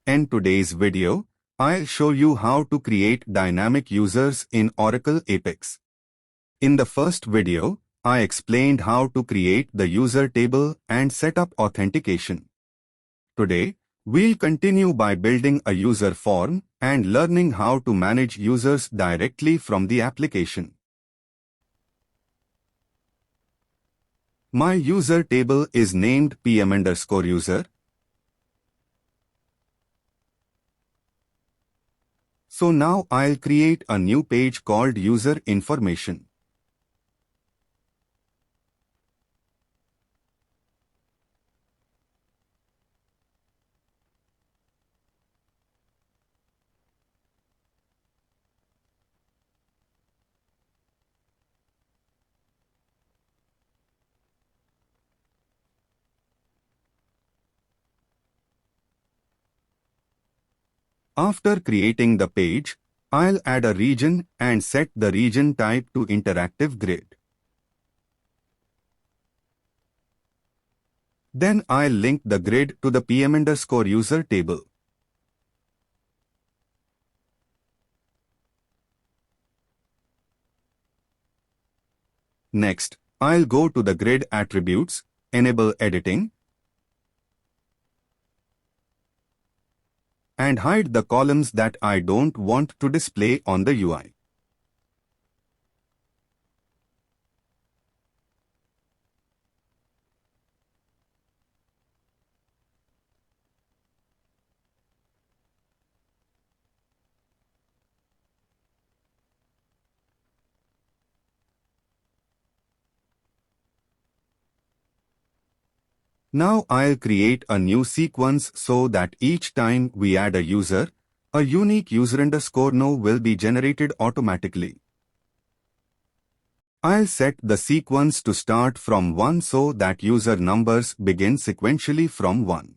In today's video, I'll show you how to create dynamic users in Oracle Apex. In the first video, I explained how to create the user table and set up authentication. Today, we'll continue by building a user form and learning how to manage users directly from the application. My user table is named PM_user. So now I'll create a new page called User Information. After creating the page, I'll add a region and set the region type to interactive grid. Then I'll link the grid to the PM_user table. Next, I'll go to the grid attributes, enable editing, and hide the columns that I don't want to display on the UI. Now I'll create a new sequence so that each time we add a user, a unique user_no will be generated automatically. I'll set the sequence to start from 1 so that user numbers begin sequentially from 1.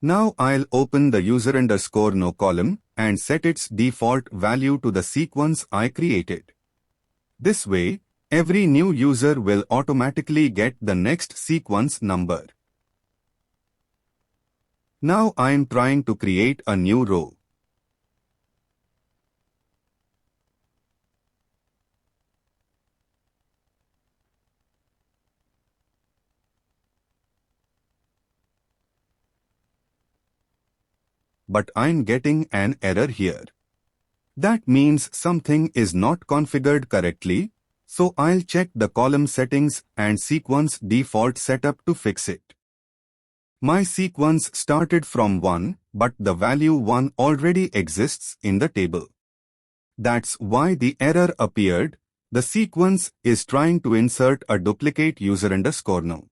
Now I'll open the user_no column and set its default value to the sequence I created. This way, every new user will automatically get the next sequence number. Now I'm trying to create a new row. But I'm getting an error here. That means something is not configured correctly. So I'll check the column settings and sequence default setup to fix it. My sequence started from 1, but the value 1 already exists in the table. That's why the error appeared. The sequence is trying to insert a duplicate user_no.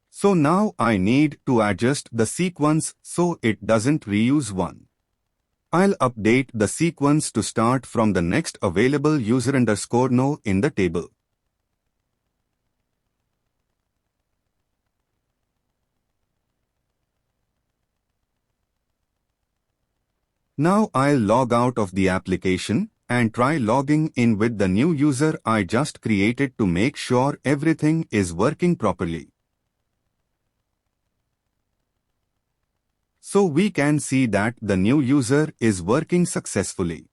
So now I need to adjust the sequence so it doesn't reuse 1. I'll update the sequence to start from the next available user_no in the table. Now I'll log out of the application and try logging in with the new user I just created to make sure everything is working properly. So we can see that the new user is working successfully.